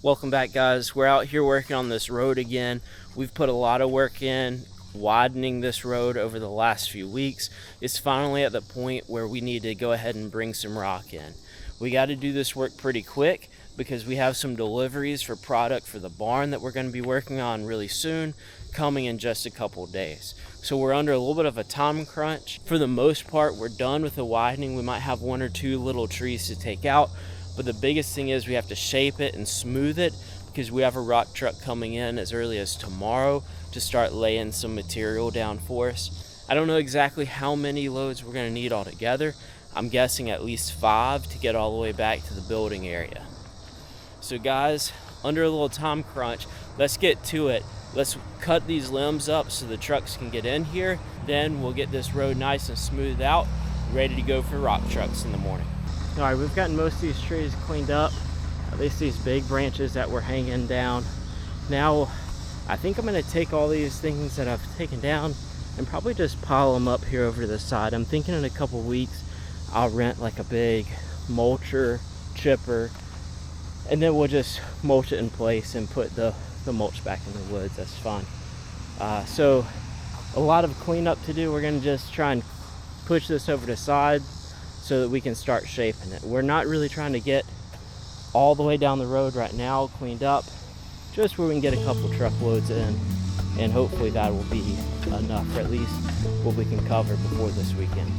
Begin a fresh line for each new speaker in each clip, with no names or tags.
Welcome back, guys. We're out here working on this road again. We've put a lot of work in widening this road over the last few weeks. It's finally at the point where we need to go ahead and bring some rock in. We got to do this work pretty quick because we have some deliveries for product for the barn that we're going to be working on really soon, coming in just a couple days. So we're under a little bit of a time crunch. For the most part, we're done with the widening. We might have one or two little trees to take out, but the biggest thing is we have to shape it and smooth it because we have a rock truck coming in as early as tomorrow to start laying some material down for us. I don't know exactly how many loads we're going to need altogether. I'm guessing at least 5 to get all the way back to the building area. So guys, under a little time crunch, let's get to it. Let's cut these limbs up so the trucks can get in here. Then we'll get this road nice and smoothed out, ready to go for rock trucks in the morning. All right, we've gotten most of these trees cleaned up, at least these big branches that were hanging down. Now, I think I'm gonna take all these things that I've taken down and probably just pile them up here over to the side. I'm thinking in a couple weeks, I'll rent like a big mulcher, chipper, and then we'll just mulch it in place and put the mulch back in the woods. That's fine. So a lot of cleanup to do. We're gonna just try and push this over to the side so that we can start shaping it. We're not really trying to get all the way down the road right now cleaned up, just where we can get a couple truckloads in, and hopefully that will be enough for at least what we can cover before this weekend.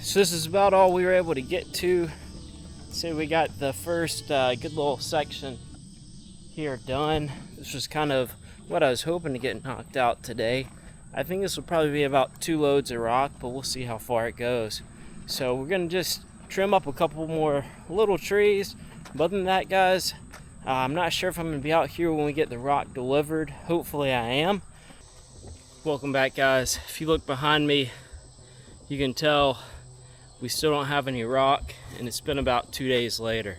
So this is about all we were able to get to. So we got the first good little section here done. This was kind of what I was hoping to get knocked out today. I think this will probably be about 2 loads of rock, but we'll see how far it goes. So we're gonna just trim up a couple more little trees. But other than that, guys, I'm not sure if I'm gonna be out here when we get the rock delivered. Hopefully I am. Welcome back, guys. If you look behind me, you can tell we still don't have any rock, and it's been about 2 days later.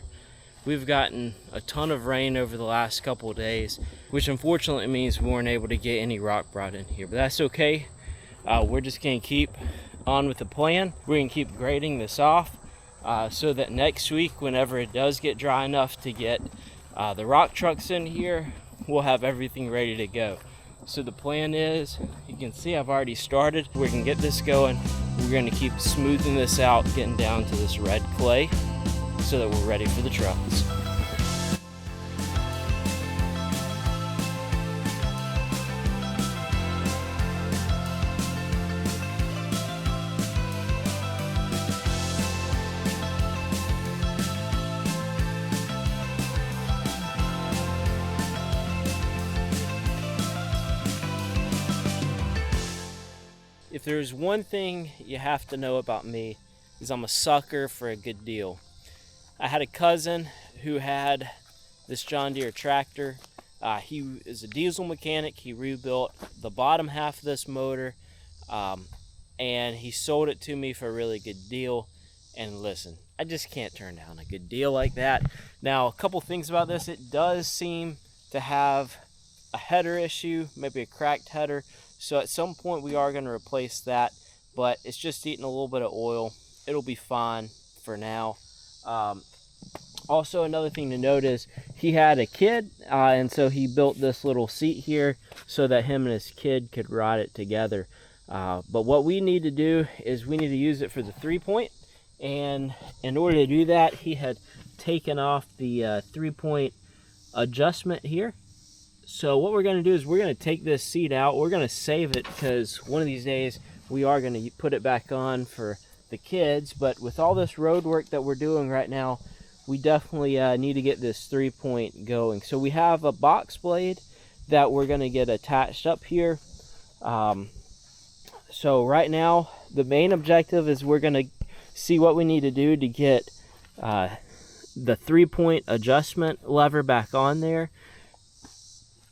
We've gotten a ton of rain over the last couple of days, which unfortunately means we weren't able to get any rock brought in here, but that's okay. We're just gonna keep on with the plan. We're gonna keep grading this off so that next week, whenever it does get dry enough to get the rock trucks in here, we'll have everything ready to go. So the plan is, you can see I've already started. We can get this going. We're gonna keep smoothing this out, getting down to this red clay so that we're ready for the trucks. If there's one thing you have to know about me, is I'm a sucker for a good deal. I had a cousin who had this John Deere tractor. He is a diesel mechanic. He rebuilt the bottom half of this motor, and he sold it to me for a really good deal. And listen, I just can't turn down a good deal like that. Now, a couple things about this. It does seem to have a header issue, maybe a cracked header. So at some point we are going to replace that, but it's just eating a little bit of oil. It'll be fine. for now. Also, another thing to note is he had a kid, and so he built this little seat here so that him and his kid could ride it together. But what we need to do is we need to use it for the 3-point, and in order to do that, he had taken off the 3-point adjustment here. So what we're going to do is we're going to take this seat out. We're going to save it because one of these days we are going to put it back on for the kids. But with all this road work that we're doing right now, we definitely need to get this 3-point going. So we have a box blade that we're going to get attached up here. So right now, the main objective is we're going to see what we need to do to get the 3-point adjustment lever back on there.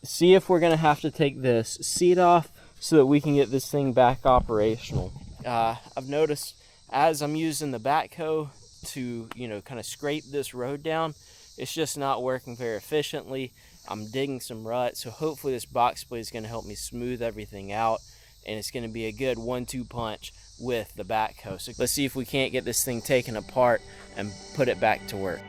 See if we're going to have to take this seat off so that we can get this thing back operational. I've noticed as I'm using the backhoe to, kind of scrape this road down, it's just not working very efficiently. I'm digging some ruts, so hopefully this box blade is going to help me smooth everything out, and it's going to be a good 1-2 punch with the backhoe. So let's see if we can't get this thing taken apart and put it back to work.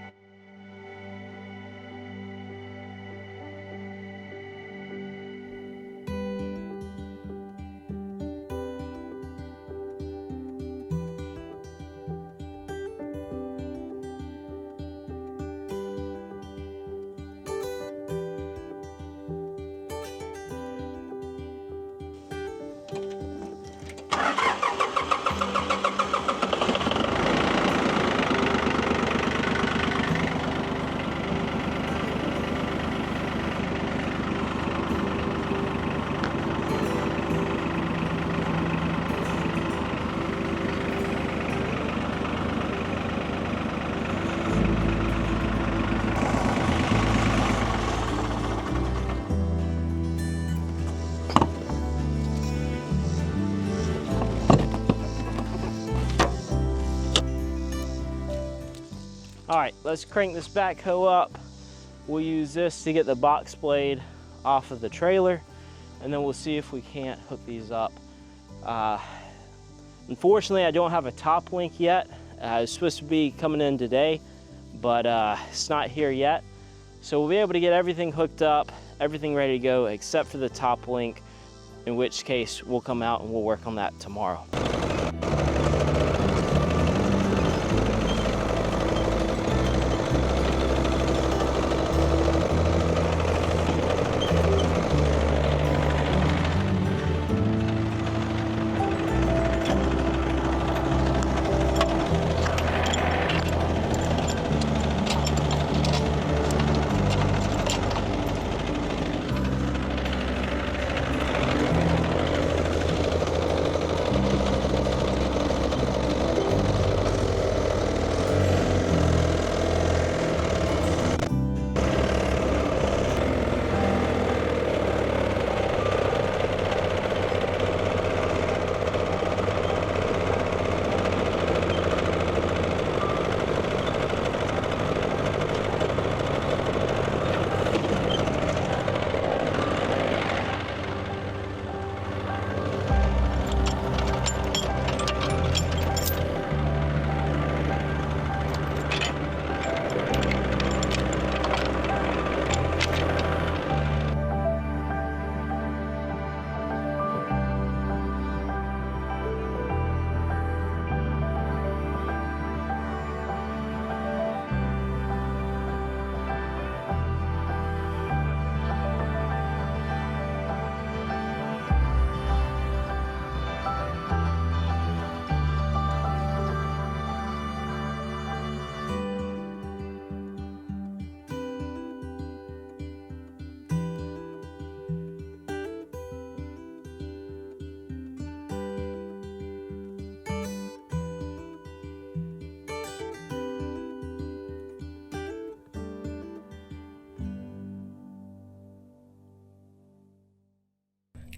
All right, let's crank this backhoe up. We'll use this to get the box blade off of the trailer, and then we'll see if we can't hook these up. Unfortunately, I don't have a top link yet. It's supposed to be coming in today, but it's not here yet. So we'll be able to get everything hooked up, everything ready to go, except for the top link, in which case we'll come out and we'll work on that tomorrow.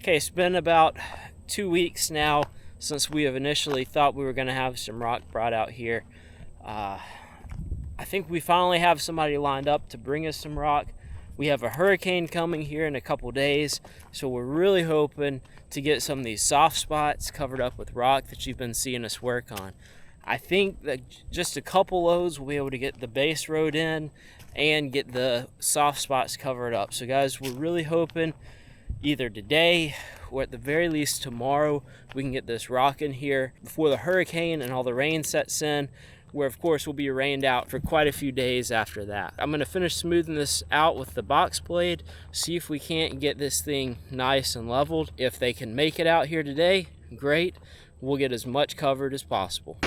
Okay, it's been about 2 weeks now since we have initially thought we were going to have some rock brought out here. I think we finally have somebody lined up to bring us some rock. We have a hurricane coming here in a couple days, so we're really hoping to get some of these soft spots covered up with rock that you've been seeing us work on. I think that just a couple loads we'll be able to get the base road in and get the soft spots covered up. So guys, we're really hoping either today or at the very least tomorrow we can get this rocking here before the hurricane and all the rain sets in, where of course we'll be rained out for quite a few days after that. I'm going to finish smoothing this out with the box blade, see if we can't get this thing nice and leveled. If they can make it out here today, great. We'll get as much covered as possible.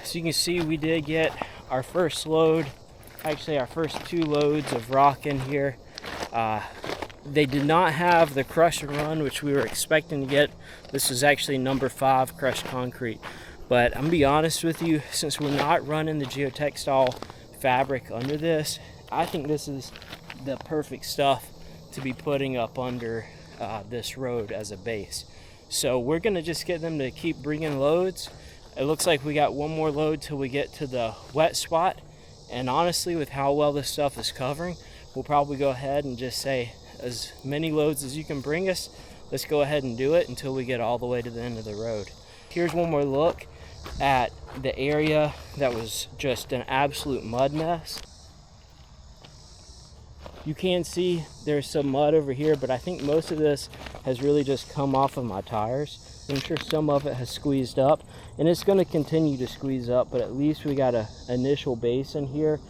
So you can see we did get our first load, actually our first 2 loads of rock in here. They did not have the crush and run, which we were expecting to get. This is actually number 5 crushed concrete. But I'm gonna be honest with you, since we're not running the geotextile fabric under this, I think this is the perfect stuff to be putting up under this road as a base. So we're gonna just get them to keep bringing loads. It looks like we got one more load till we get to the wet spot. And honestly, with how well this stuff is covering, we'll probably go ahead and just say, as many loads as you can bring us, let's go ahead and do it until we get all the way to the end of the road. Here's one more look at the area that was just an absolute mud mess. You can see there's some mud over here, but I think most of this has really just come off of my tires. I'm sure some of it has squeezed up, and it's going to continue to squeeze up, but at least we got an initial base in here,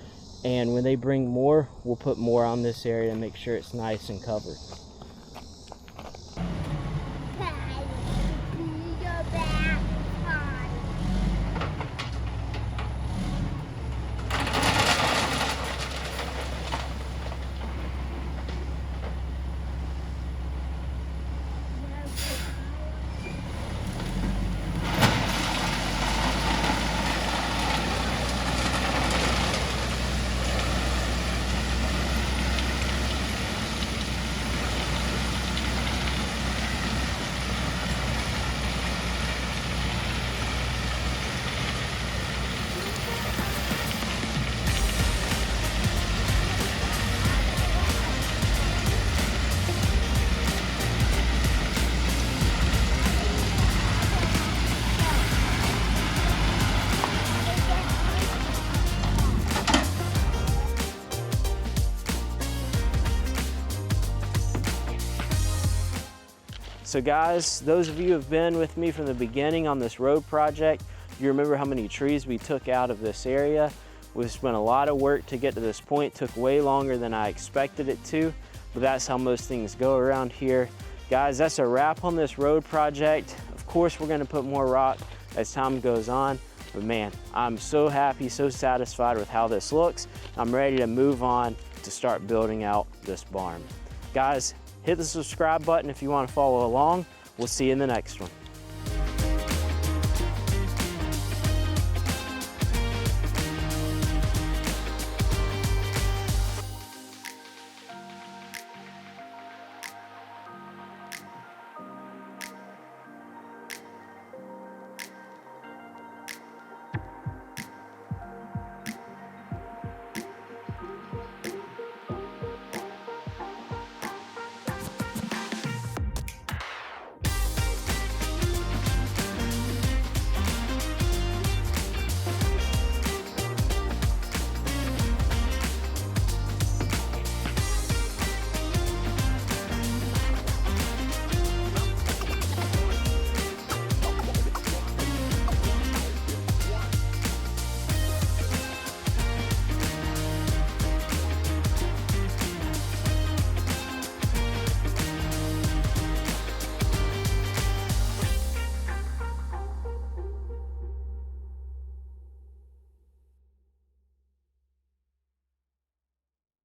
and when they bring more, we'll put more on this area and make sure it's nice and covered. So guys, those of you who have been with me from the beginning on this road project, you remember how many trees we took out of this area. We spent a lot of work to get to this point. Took way longer than I expected it to, but that's how most things go around here. Guys, that's a wrap on this road project. Of course, we're gonna put more rock as time goes on, but man, I'm so happy, so satisfied with how this looks. I'm ready to move on to start building out this barn. Guys, hit the subscribe button if you want to follow along. We'll see you in the next one.